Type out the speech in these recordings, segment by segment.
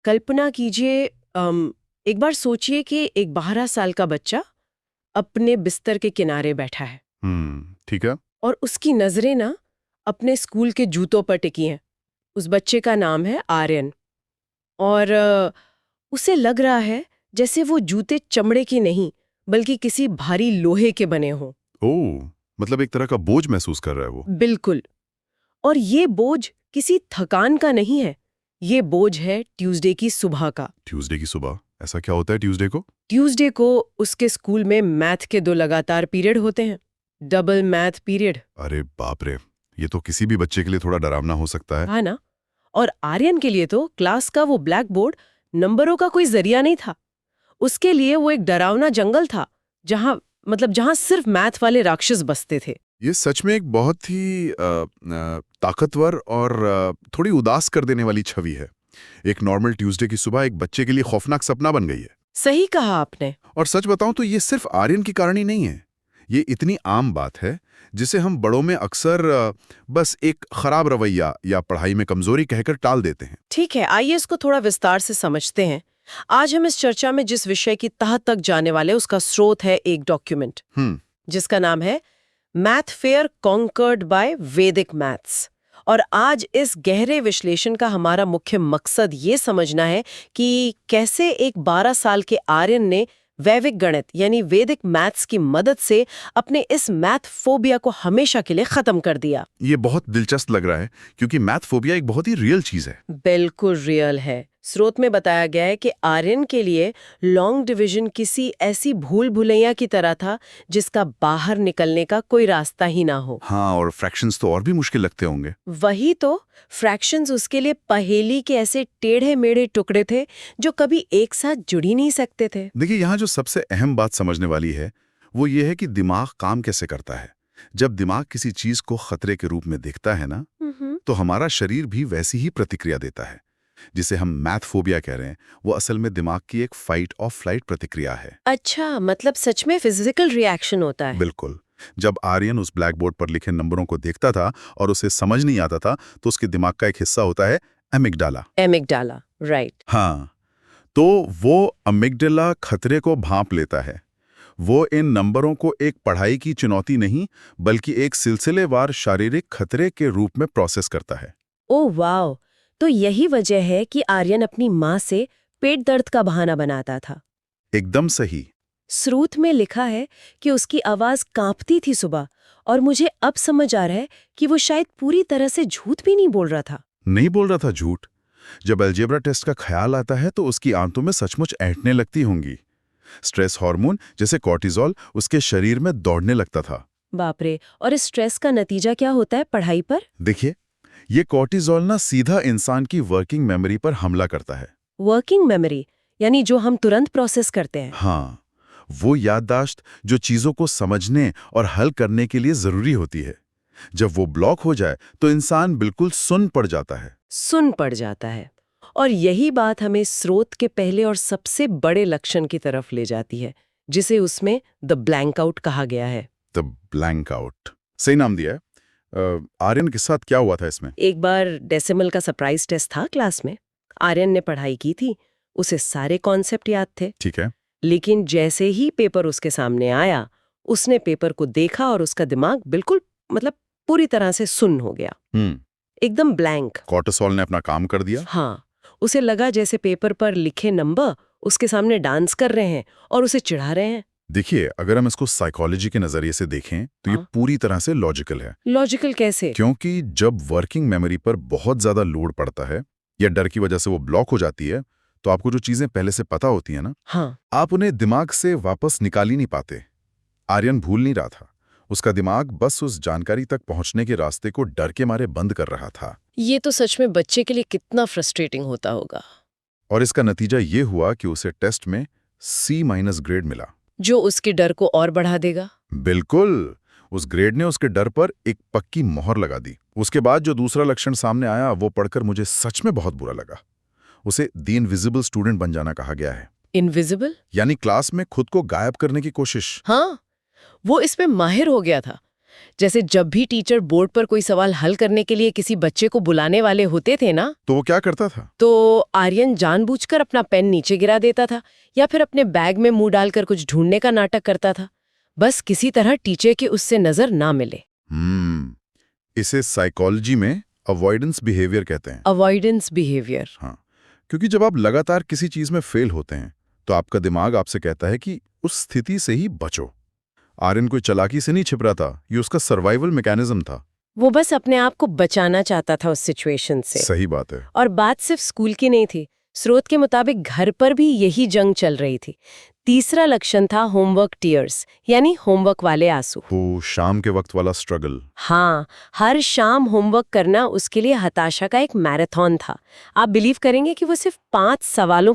कल्पना कीजिए, एक बार सोचिए कि एक 12 साल का बच्चा अपने बिस्तर के किनारे बैठा है ठीक है। और उसकी नजरें ना अपने स्कूल के जूतों पर टिकी हैं। उस बच्चे का नाम है आर्यन और उसे लग रहा है जैसे वो जूते चमड़े के नहीं बल्कि किसी भारी लोहे के बने हों। ओह, मतलब एक तरह का बोझ महसूस कर रहा है वो। बिल्कुल। और ये बोझ किसी थकान का नहीं है, ये बोझ है ट्यूसडे की सुबह का। ट्यूसडे की सुबह? ऐसा क्या होता है ट्यूसडे को? ट्यूसडे को उसके स्कूल में मैथ के 2 लगातार पीरियड होते हैं, डबल मैथ पीरियड। अरे बाप रे, ये तो किसी भी बच्चे के लिए थोड़ा डरावना हो सकता है। है ना? और आर्यन के लिए तो क्लास का वो ब्लैक बोर्ड नंबरों का कोई जरिया नहीं था। उसके लिए वो एक डरावना जंगल था, जहां सिर्फ मैथ वाले राक्षस बसते थे। ये सच में एक बहुत ही ताकतवर और थोड़ी उदास कर देने वाली छवि है। एक नॉर्मल ट्यूसडे की सुबह एक बच्चे के लिए खौफनाक सपना बन गई है। सही कहा आपने। और सच बताऊं तो ये सिर्फ आर्यन की कहानी नहीं है। ये इतनी आम बात है जिसे हम बड़ों में अक्सर बस एक खराब रवैया या पढ़ाई में कमजोरी कहकर टाल देते हैं। ठीक है, आइए इसको थोड़ा विस्तार से समझते हैं। आज हम इस चर्चा में जिस विषय की तह तक जाने वाले उसका स्रोत है एक डॉक्यूमेंट जिसका नाम है मैथ फेयर कॉन्कर्ड बाय वैदिक मैथ्स। और आज इस गहरे विश्लेषण का हमारा मुख्य मकसद ये समझना है कि कैसे एक 12 साल के आर्यन ने वैदिक गणित यानी वैदिक मैथ्स की मदद से अपने इस मैथ फोबिया को हमेशा के लिए खत्म कर दिया। ये बहुत दिलचस्प लग रहा है क्योंकि मैथ फोबिया एक बहुत ही रियल चीज है। बिल्कुल रियल है। स्रोत में बताया गया है कि आर्यन के लिए लॉन्ग डिवीजन किसी ऐसी भूल भुलैया की तरह था जिसका बाहर निकलने का कोई रास्ता ही ना हो। हाँ, और फ्रैक्शंस तो और भी मुश्किल लगते होंगे। वही तो, फ्रैक्शंस उसके लिए पहेली के ऐसे टेढ़े मेढ़े टुकड़े थे जो कभी एक साथ जुड़ ही नहीं सकते थे। देखिए, यहाँ जो सबसे अहम बात समझने वाली है वो ये है कि दिमाग काम कैसे करता है। जब दिमाग किसी चीज को खतरे के रूप में देखता है ना, तो हमारा शरीर भी वैसी ही प्रतिक्रिया देता है। जिसे हम मैथ फोबिया कह रहे हैं, वो असल में दिमाग की एक फाइट और फ्लाइट प्रतिक्रिया है। अच्छा, मतलब सच में फिजिकल रिएक्शन होता है। बिल्कुल। जब आर्यन उस ब्लैक बोर्ड पर लिखे नंबरों को देखता था और उसे समझ नहीं आता था, तो उसके दिमाग का एक हिस्सा होता है एमिगडाला। Amygdala, right. हाँ, तो वो अमिगडाला खतरे को भांप लेता है। वो इन नंबरों को एक पढ़ाई की चुनौती नहीं, बल्कि एक सिलसिलेवार शारीरिक खतरे के रूप में प्रोसेस करता है। Oh wow! तो यही वजह है कि आर्यन अपनी माँ से पेट दर्द का बहाना बनाता था। एकदम सही। स्रोत में लिखा है कि उसकी आवाज कांपती थी सुबह, और मुझे अब समझ आ रहा है कि वो शायद पूरी तरह से झूठ भी नहीं बोल रहा था। नहीं बोल रहा था झूठ। जब अलजेब्रा टेस्ट का ख्याल आता है तो उसकी आंतों में सचमुच ऐंठने लगती होंगी। स्ट्रेस हार्मोन जैसे कॉर्टिसोल उसके शरीर में दौड़ने लगता था। बाप रे! और इस स्ट्रेस का नतीजा क्या होता है पढ़ाई पर? देखिए, ये कॉर्टिसोल ना सीधा इंसान की वर्किंग मेमोरी पर हमला करता है। वर्किंग मेमोरी यानी जो हम तुरंत प्रोसेस करते हैं। हाँ, वो याददाश्त जो चीजों को समझने और हल करने के लिए जरूरी होती है। जब वो ब्लॉक हो जाए तो इंसान बिल्कुल सुन्न पड़ जाता है। सुन पड़ जाता है। और यही बात हमें स्रोत के पहले और सबसे बड़े लक्षण की तरफ ले जाती है, जिसे उसमें द ब्लैंक आउट कहा गया है। द ब्लैंक आउट, सही नाम दिया है। आर्यन के साथ क्या हुआ था इसमें? एक बार डेसिमल का सरप्राइज टेस्ट था क्लास में। आर्यन ने पढ़ाई की थी, उसे सारे कॉन्सेप्ट याद थे। ठीक है। लेकिन जैसे ही पेपर उसके सामने आया, उसने पेपर को देखा और उसका दिमाग बिल्कुल पूरी तरह से सुन्न हो गया। एकदम ब्लैंक। कॉर्टिसोल ने अपना काम कर दिया। हाँ, उसे लगा जैसे पेपर पर लिखे नंबर उसके सामने डांस कर रहे हैं और उसे चिढ़ा रहे हैं। देखिए, अगर हम इसको साइकोलॉजी के नजरिए से देखें तो ये पूरी तरह से लॉजिकल है। लॉजिकल कैसे? क्योंकि जब वर्किंग मेमोरी पर बहुत ज्यादा लोड पड़ता है या डर की वजह से वो ब्लॉक हो जाती है, तो आपको जो चीजें पहले से पता होती है ना, हाँ, आप उन्हें दिमाग से वापस निकाल ही नहीं पाते। आर्यन भूल नहीं रहा था, उसका दिमाग बस उस जानकारी तक पहुंचने के रास्ते को डर के मारे बंद कर रहा था। ये तो सच में बच्चे के लिए कितना फ्रस्ट्रेटिंग होता होगा। और इसका नतीजा ये हुआ कि उसे टेस्ट में C- ग्रेड मिला, जो उसके डर को और बढ़ा देगा। बिल्कुल। उस ग्रेड ने उसके डर पर एक पक्की मोहर लगा दी। उसके बाद जो दूसरा लक्षण सामने आया वो पढ़कर मुझे सच में बहुत बुरा लगा। उसे द इनविजिबल स्टूडेंट बन जाना कहा गया है। इनविजिबल यानी क्लास में खुद को गायब करने की कोशिश। हाँ, वो इसमें माहिर हो गया था। जैसे जब भी टीचर बोर्ड पर कोई सवाल हल करने के लिए किसी बच्चे को बुलाने वाले होते थे ना, तो वो क्या करता था? तो आर्यन जानबूझकर अपना पेन नीचे गिरा देता था या फिर अपने बैग में मुंह डालकर कुछ ढूंढने का नाटक करता था, बस किसी तरह टीचर की उससे नजर ना मिले। इसे साइकोलॉजी में अवॉइडेंस बिहेवियर कहते हैं। Avoidance behaviour. हाँ, क्योंकि जब आप लगातार किसी चीज में फेल होते हैं तो आपका दिमाग आपसे कहता है कि उस स्थिति से ही बचो। आर्यन कोई चालाकी से नहीं छिप रहा था, ये उसका सर्वाइवल मैकेनिज्म था। वो बस अपने आप को बचाना चाहता था उस सिचुएशन से। सही बात है। और बात सिर्फ स्कूल की नहीं थी, स्रोत के मुताबिक घर पर भी यही जंग चल रही थी। तीसरा लक्षण था होमवर्क टीयर्स, यानी होमवर्क वाले आंसू। वो शाम के वक्त वाला स्ट्रगल। हाँ, हर शाम होमवर्क करना उसके लिए हताशा का एक मैराथन था। आप बिलीव करेंगे कि वो सिर्फ 5 सवालों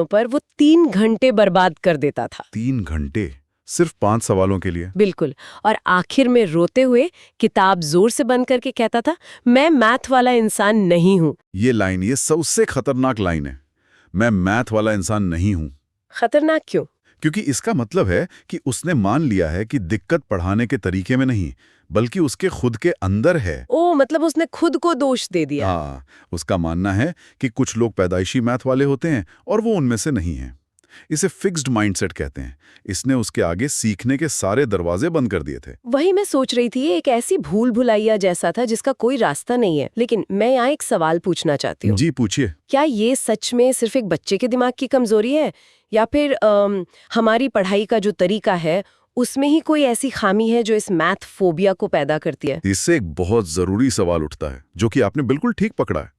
पर वो 3 घंटे बर्बाद कर देता था। 3 घंटे सिर्फ 5 सवालों के लिए? बिल्कुल। और आखिर में रोते हुए किताब जोर से बंद करके कहता था, मैं मैथ वाला इंसान नहीं हूँ। ये सबसे खतरनाक लाइन है, मैं मैथ वाला इंसान नहीं हूँ। खतरनाक क्यों? क्योंकि इसका मतलब है कि उसने मान लिया है कि दिक्कत पढ़ाने के तरीके में नहीं, बल्कि उसके खुद के अंदर है। ओ, मतलब उसने खुद को दोष दे दिया। हाँ, उसका मानना है कि कुछ लोग पैदाइशी मैथ वाले होते हैं और वो उनमें से नहीं हैं। इसे फिक्स्ड माइंडसेट कहते हैं। इसने उसके आगे सीखने के सारे दरवाजे बंद कर दिए थे। वही मैं सोच रही थी, ये एक ऐसी भूल भुलैया जैसा था जिसका कोई रास्ता नहीं है। लेकिन मैं यहाँ एक सवाल पूछना चाहती हूँ। जी पूछिए। क्या ये सच में सिर्फ एक बच्चे के दिमाग की कमजोरी है, या फिर हमारी पढ़ाई का जो तरीका है उसमें ही कोई ऐसी खामी है जो इस मैथ फोबिया को पैदा करती है? इससे एक बहुत जरूरी सवाल उठता है, जो कि आपने बिल्कुल ठीक पकड़ा है।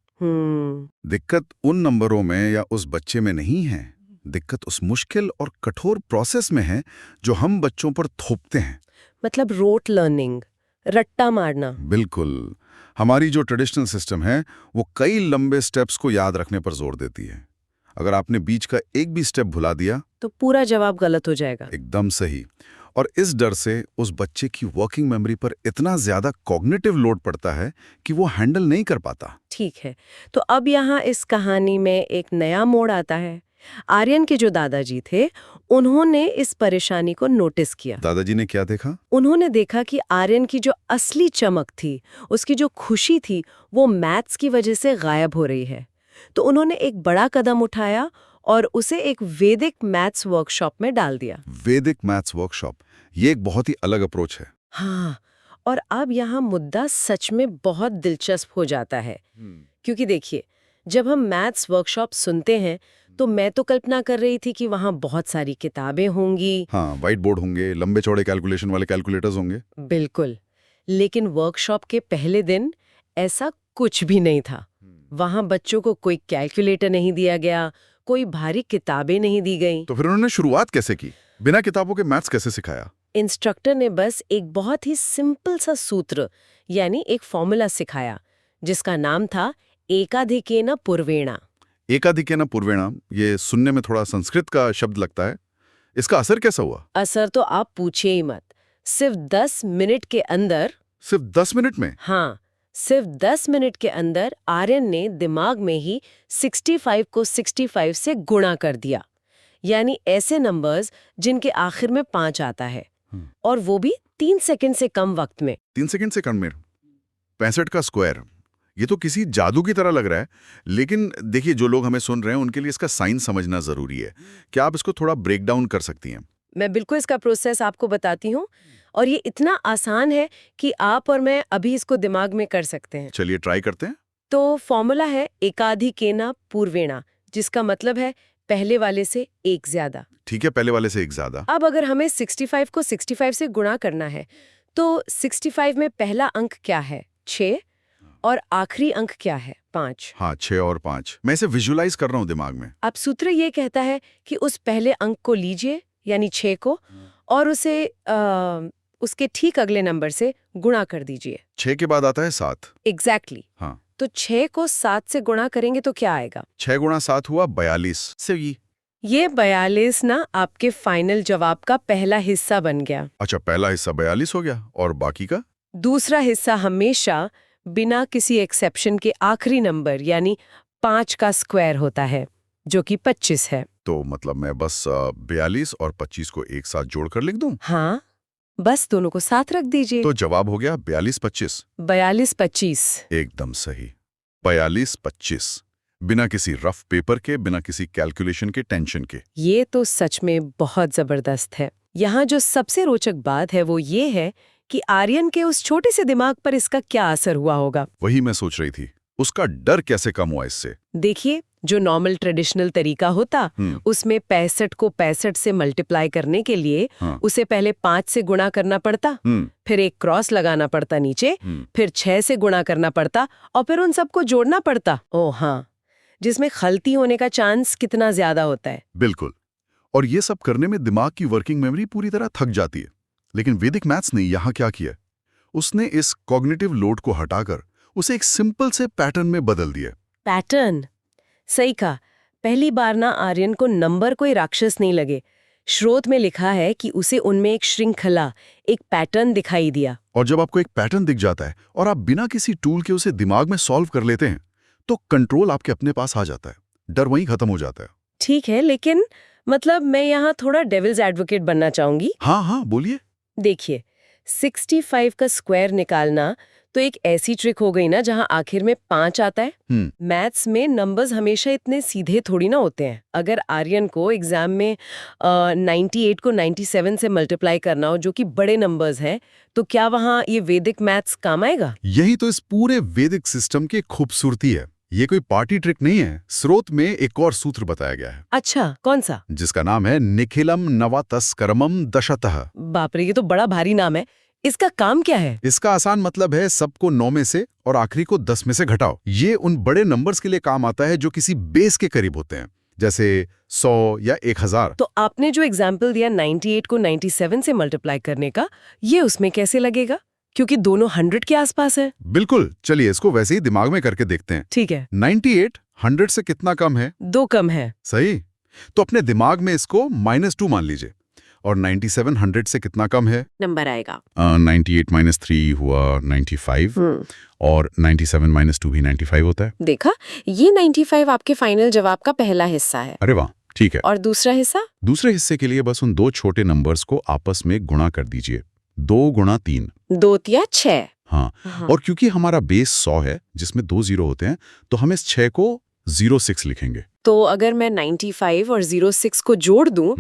दिक्कत उन नंबरों में या उस बच्चे में नहीं है, दिक्कत उस मुश्किल और कठोर प्रोसेस में है जो हम बच्चों पर थोपते हैं। मतलब रोट लर्निंग, रट्टा मारना। बिल्कुल। हमारी जो ट्रेडिशनल सिस्टम है वो कई लंबे स्टेप्स को याद रखने पर जोर देती है। अगर आपने बीच का एक भी स्टेप भुला दिया तो पूरा जवाब गलत हो जाएगा। एकदम सही। और इस डर से उस बच्चे की वर्किंग मेमोरी पर इतना ज्यादा कॉग्निटिव लोड पड़ता है कि वो हैंडल नहीं कर पाता। ठीक है, तो अब यहाँ इस कहानी में एक नया मोड़ आता है। आर्यन के जो दादाजी थे, उन्होंने इस परेशानी को नोटिस किया। दादाजी ने क्या देखा? उन्होंने देखा कि आर्यन की जो असली चमक थी, उसकी जो खुशी थी, वो मैथ्स की वजह से गायब हो रही है। तो उन्होंने एक बड़ा कदम उठाया और उसे एक वैदिक मैथ्स वर्कशॉप में डाल दिया। वैदिक मैथ्स वर्कशॉप, ये एक बहुत ही अलग अप्रोच है। हाँ, और अब यहाँ मुद्दा सच में बहुत दिलचस्प हो जाता है। क्योंकि देखिए, जब हम मैथ्स वर्कशॉप सुनते हैं तो मैं तो कल्पना कर रही थी कि वहाँ बहुत सारी किताबें होंगी। हाँ, व्हाइट बोर्ड होंगे, लंबे चौड़े कैलकुलेशन वाले कैलकुलेटर्स होंगे। बिल्कुल। लेकिन वर्कशॉप के पहले दिन ऐसा कुछ भी नहीं था। वहाँ बच्चों को कोई कैलकुलेटर नहीं दिया गया, कोई भारी किताबें नहीं दी गईं। तो फिर उन्होंने शुरुआत कैसे की? बिना किताबों के मैथ्स कैसे सिखाया? इंस्ट्रक्टर ने बस एक बहुत ही सिंपल सा सूत्र, यानी एक फॉर्मूला सिखाया, जिसका नाम था एकाधिकेन पूर्वेण। एकाधिकेन पूर्वेण, ये सुनने में थोड़ा संस्कृत का शब्द लगता है। इसका असर कैसा हुआ? असर तो आप पूछिए ही मत। सिर्फ 10 मिनट के अंदर। सिर्फ 10 मिनट में? हाँ, सिर्फ 10 मिनट के अंदर आर्यन ने दिमाग में ही 65 को 65 से गुणा कर दिया। यानी ऐसे नंबर्स जिनके आखिर में 5 आता है, और वो भी 3 सेकंड से कम वक्त में। 3 सेकंड से कम में 65 का स्क्वायर, ये तो किसी जादू की तरह लग रहा है। लेकिन देखिए, जो लोग हमें सुन रहे हैं उनके लिए इसका साइंस समझना जरूरी है। क्या आप इसको थोड़ा ब्रेक डाउन कर सकती हैं? मैं बिल्कुल इसका प्रोसेस आपको बताती हूँ, और ये इतना आसान है कि आप और मैं अभी इसको दिमाग में कर सकते हैं। चलिए ट्राई करते हैं। तो फॉर्मूला है एकाधिकेन पूर्वेण, जिसका मतलब है पहले वाले से एक ज्यादा। ठीक है, पहले वाले से एक ज्यादा। अब अगर हमें 65 को 65 से गुणा करना है, तो 65 में पहला अंक क्या है? 6, और आखिरी अंक क्या है? 5। हाँ, 6 और 5। मैं इसे विजुलाइज कर रहा हूँ दिमाग में। अब सूत्र ये कहता है कि उस पहले अंक को लीजिए, यानी 6 को, और उसे उसके ठीक अगले नंबर से गुणा कर दीजिए। 6 के बाद आता है 7। एग्जैक्टली। हाँ, तो 6 को 7 से गुणा करेंगे तो क्या आएगा? 6 गुणा 7 हुआ 42। सही। ये 42 ना आपके फाइनल जवाब का पहला हिस्सा बन गया। अच्छा, पहला हिस्सा 42 हो गया, और बाकी का? दूसरा हिस्सा हमेशा बिना किसी एक्सेप्शन के आखिरी नंबर यानी 5 का स्क्वायर होता है, जो कि 25 है। तो मतलब मैं बस 42 और 25 को एक साथ जोड़कर लिख दूं? हाँ, बस दोनों को साथ रख दीजिए। तो जवाब हो गया 42-25। 42-25। एकदम सही, 42-25। बिना किसी रफ पेपर के, बिना किसी कैलकुलेशन के, टेंशन के। ये तो सच में बहुत जबरदस्त है। यहाँ जो सबसे रोचक बात है वो ये है कि आर्यन के उस छोटे से दिमाग पर इसका क्या असर हुआ होगा। वही मैं सोच रही थी, उसका डर कैसे कम हुआ इससे। देखिए, जो नॉर्मल ट्रेडिशनल तरीका होता उसमें 65 को 65 से मल्टीप्लाई करने के लिए उसे पहले 5 से गुणा करना पड़ता, फिर एक क्रॉस लगाना पड़ता नीचे, फिर 6 से गुणा करना पड़ता और फिर उन सबको जोड़ना पड़ता। ओह हाँ, जिसमें गलती होने का चांस कितना ज्यादा होता है। बिल्कुल। और ये सब करने में दिमाग की वर्किंग मेमोरी पूरी तरह थक जाती है। लेकिन वैदिक मैथ्स ने यहाँ क्या किया, उसने इस कॉग्निटिव लोड को हटाकर उसे एक सिंपल से पैटर्न में बदल दिया। पैटर्न, सही कहा। पहली बार ना आर्यन को नंबर कोई राक्षस नहीं लगे। स्रोत में लिखा है कि उसे उनमें एक श्रृंखला, एक पैटर्न दिखाई दिया। और जब आपको एक पैटर्न दिख जाता है और आप बिना किसी टूल के उसे दिमाग में सॉल्व कर लेते हैं, तो कंट्रोल आपके अपने पास आ जाता है, डर वहीं खत्म हो जाता है। ठीक है, लेकिन मतलब मैं यहाँ थोड़ा डेविल्स एडवोकेट बनना चाहूंगी। हाँ, बोलिए। देखिए, 65 का स्क्वायर निकालना तो एक ऐसी ट्रिक हो गई ना जहां आखिर में 5 आता है। मैथ्स में नंबर्स हमेशा इतने सीधे थोड़ी ना होते हैं। अगर आर्यन को एग्जाम में 98 को 97 से मल्टीप्लाई करना हो, जो कि बड़े नंबर्स हैं, तो क्या वहां ये वैदिक मैथ्स काम आएगा? यही तो इस पूरे वैदिक सिस्टम की खूबसूरती है। ये कोई पार्टी ट्रिक नहीं है। स्रोत में एक और सूत्र बताया गया है। अच्छा, कौन सा? जिसका नाम है निखिलम नवतस्करमम दशतः। बाप रे, ये तो बड़ा भारी नाम है। इसका काम क्या है? इसका आसान मतलब है सबको 9 में से और आखिरी को 10 में से घटाओ। ये उन बड़े नंबर्स के लिए काम आता है जो किसी बेस के करीब होते हैं, जैसे 100 या 1000। तो आपने जो एग्जाम्पल दिया 98 को 97 से मल्टीप्लाई करने का, ये उसमें कैसे लगेगा? क्योंकि दोनों 100 के आसपास है। बिल्कुल, चलिए इसको वैसे ही दिमाग में करके देखते हैं। ठीक है। 98 100 से कितना कम है? 2 कम है। सही। तो अपने दिमाग में इसको -2 मान लीजिए। और 97 100 से कितना कम है? नंबर आएगा 98 - 3 हुआ 95। और 97 - 2 भी 95 होता है। देखा, ये 95 आपके फाइनल जवाब का पहला हिस्सा है। अरे वाह, ठीक है। और दूसरा हिस्सा? दूसरे हिस्से के लिए बस उन दो छोटे नंबर्स को आपस में गुणा कर दीजिए। 2 × 3। 2 या 6। हाँ। और क्योंकि हमारा बेस 100 है, जिसमें 2 0 होते हैं, तो हम इस 6 को 06 लिखेंगे। तो अगर मैं 95 और 06 को जोड़ दूं,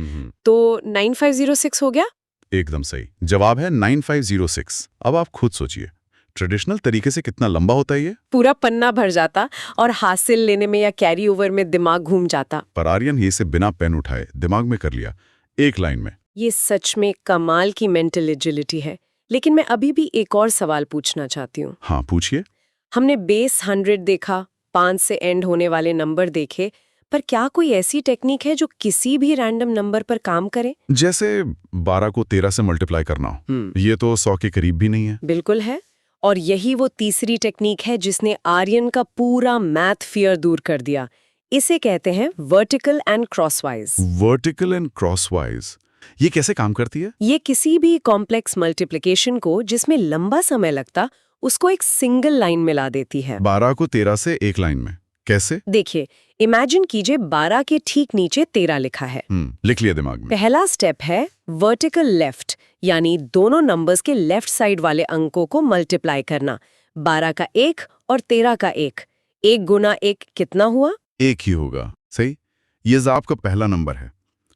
तो 9506 हो गया? एकदम सही। जवाब है 9506। अब आप खुद सोचिए, ट्रेडिशनल तरीके से कितना लंबा होता है ये? पूरा पन्ना भर जाता और हासिल लेने में या कैरी ओवर में दिमाग घूम जाता। पर आर्यन ये से बिना पेन उठाए दिमाग में कर लिया, एक लाइन में। ये सच में कमाल की मेंटल एजिलिटी है। लेकिन मैं अभी भी एक और सवाल पूछना चाहती हूँ। हाँ, पूछिए। हमने बेस 100 देखा, 5 से एंड होने वाले नंबर देखे, पर क्या कोई ऐसी टेक्निक है जो किसी भी रैंडम नंबर पर काम करे? जैसे 12 को 13 से मल्टीप्लाई करना हो। ये तो 100 के करीब भी नहीं है। बिल्कुल है। और यही वो तीसरी टेक्निक है जिसने आर्यन का पूरा मैथ फियर दूर कर दिया। इसे कहते हैं vertical and crosswise. Vertical and crosswise, ये कैसे काम करती है? ये किसी भी कॉम्प्लेक्स मल्टीप्लिकेशन को जिसमें लंबा समय लगता, उसको एक सिंगल लाइन में ला देती है। 12 को 13 से एक लाइन में कैसे? देखिए, इमेजिन कीजिए 12 के ठीक नीचे 13 लिखा है। लिख लिया दिमाग में। पहला स्टेप है वर्टिकल लेफ्ट, यानी दोनों नंबर्स के लेफ्ट साइड वाले अंकों को मल्टीप्लाई करना। 12 का 1 और 13 का 1। 1 गुना 1 कितना हुआ? 1 ही होगा। सही। ये आपका पहला नंबर है।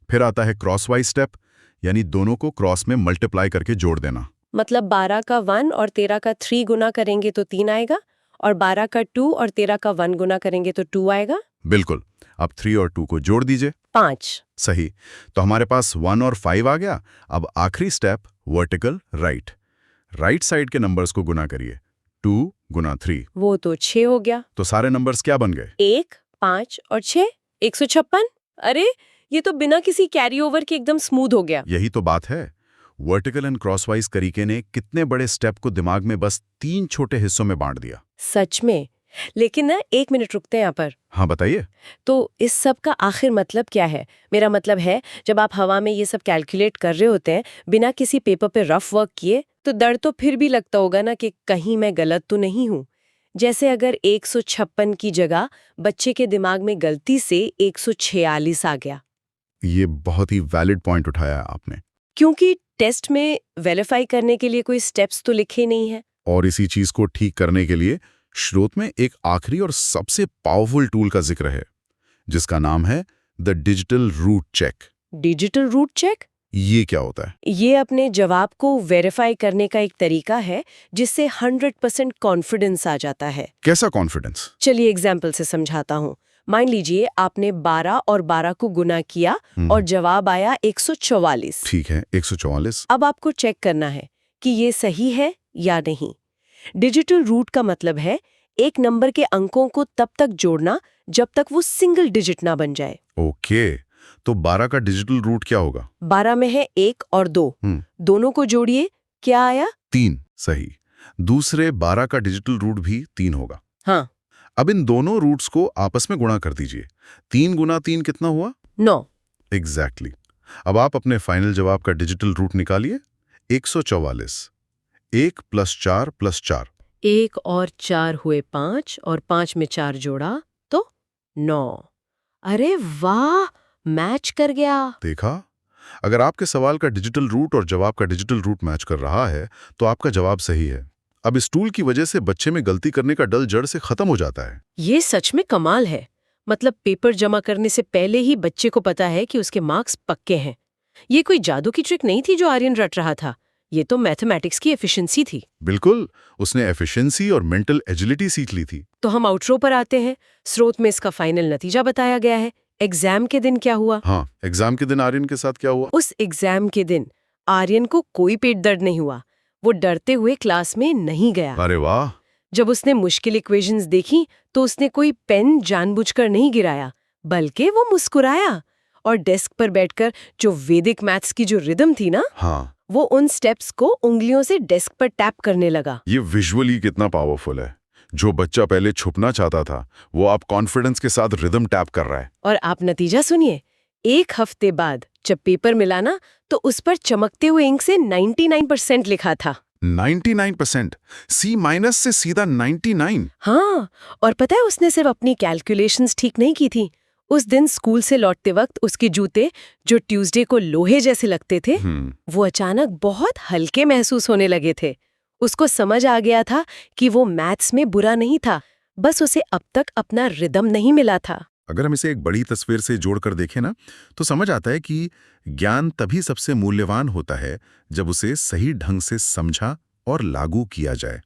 फिर आता है क्रॉसवाइज स्टेप, यानी दोनों को क्रॉस में मल्टीप्लाई करके जोड़ देना। मतलब 12 का 1 और 13 का 3 गुना करेंगे तो 3 आएगा, और 12 का 2 और 13 का 1 गुना करेंगे तो 2 आएगा। बिल्कुल। अब 3 और 2 को जोड़ दीजिए। 5। सही। तो हमारे पास 1 और 5 आ गया। अब आखिरी step vertical right. Right side के नंबर्स को गुना करिए। 2 गुना 3। वो तो 6 हो गया। तो सारे नंबर्स क्या बन गए? 1, 5 और 6, 156। अरे, ये तो बिना किसी कैरी ओवर के एकदम स्मूथ हो गया। यही तो बात है। वर्टिकल एंड क्रॉसवाइज तरीके ने कितने बड़े स्टेप को दिमाग में बस 3 छोटे हिस्सों में बांट दिया। सच में। लेकिन ना, 1 मिनट रुकते हैं यहाँ पर। हाँ, बताइए। तो इस सब का आखिर मतलब क्या है? मेरा मतलब है, जब आप हवा में ये सब कैलकुलेट कर रहे होते हैं बिना किसी पेपर पे रफ वर्क किए, तो डर तो फिर भी लगता होगा ना कि कहीं मैं गलत तो नहीं हूँ। जैसे अगर 156 की जगह बच्चे के दिमाग में गलती से 146 आ गया। ये बहुत ही वैलिड पॉइंट उठाया आपने। क्योंकि टेस्ट में वेरीफाई करने के लिए कोई स्टेप्स तो लिखे नहीं है। और इसी चीज को ठीक करने के लिए स्रोत में एक आखिरी और सबसे पावरफुल टूल का जिक्र है, जिसका नाम है the digital root check. Digital root check? ये क्या होता है? ये अपने जवाब को वेरीफाई करने का एक तरीका है जिससे 100% कॉन्फिडेंस आ जाता है। कैसा कॉन्फिडेंस? चलिए एग्जाम्पल से समझाता हूँ। मान लीजिए आपने 12 और 12 को गुना किया और जवाब आया 144। ठीक है, 144। अब आपको चेक करना है कि ये सही है या नहीं। डिजिटल रूट का मतलब है एक नंबर के अंकों को तब तक जोड़ना जब तक वो सिंगल डिजिट ना बन जाए। ओके, तो 12 का डिजिटल रूट क्या होगा? 12 में है 1 और 2, दोनों को जोड़िए, क्या आया? 3। सही। दूसरे 12 का डिजिटल रूट भी 3 होगा। हाँ। अब इन दोनों रूट्स को आपस में गुणा कर दीजिए। 3 गुना 3 कितना हुआ? 9। एग्जैक्टली। अब आप अपने फाइनल जवाब का डिजिटल रूट निकालिए। 144। 1 + 4 + 4। 1 और 4 हुए 5 और 5 में 4 जोड़ा तो 9। अरे वाह, मैच कर गया। देखा? अगर आपके सवाल का डिजिटल रूट और जवाब का डिजिटल रूट मैच कर रहा है तो आपका जवाब सही है। अब इस टूल की वजह से बच्चे में गलती करने का डर जड़ से खत्म हो जाता है। ये सच में कमाल है। मतलब पेपर जमा करने से पहले ही बच्चे को पता है कि उसके मार्क्स पक्के हैं। ये कोई जादू की ट्रिक नहीं थी जो आर्यन रट रहा था, ये तो मैथमेटिक्स की एफिशिएंसी थी। बिल्कुल, उसने एफिशिएंसी और मेंटल एजिलिटी सीख ली थी। तो हम आउटरो पर आते हैं। स्रोत में इसका फाइनल नतीजा बताया गया है। एग्जाम के दिन क्या हुआ? हाँ, एग्जाम के दिन आर्यन के साथ क्या हुआ? उस एग्जाम के दिन आर्यन को कोई पेट दर्द नहीं हुआ। वो डरते हुए क्लास में नहीं गया। अरे वाह! जब उसने मुश्किल इक्वेशंस देखी तो उसने कोई पेन जानबूझकर नहीं गिराया, बल्कि वो मुस्कुराया और डेस्क पर बैठकर जो वैदिक मैथ्स की जो रिदम थी ना, हाँ, वो उन स्टेप्स को उंगलियों से डेस्क पर टैप करने लगा। ये विजुअली कितना पावरफुल है। जो बच्चा पहले छुपना चाहता था वो अब कॉन्फिडेंस के साथ रिदम टैप कर रहा है। और आप नतीजा सुनिए। 1 हफ्ते बाद जब पेपर मिला ना, तो उस पर चमकते हुए इंक से 99% लिखा था। 99%? C- से सीधा 99? हाँ, और पता है उसने सिर्फ अपनी कैलकुलेशंस ठीक नहीं की थी। उस दिन स्कूल से लौटते वक्त उसके जूते, जो ट्यूसडे को लोहे जैसे लगते थे, वो अचानक बहुत हल्के महसूस होने लगे थे। उसको समझ आ गया था कि वो मैथ्स में बुरा नहीं था, बस उसे अब तक अपना रिदम नहीं मिला था। अगर हम इसे एक बड़ी तस्वीर से जोड़कर देखें ना, तो समझ आता है कि ज्ञान तभी सबसे मूल्यवान होता है जब उसे सही ढंग से समझा और लागू किया जाए।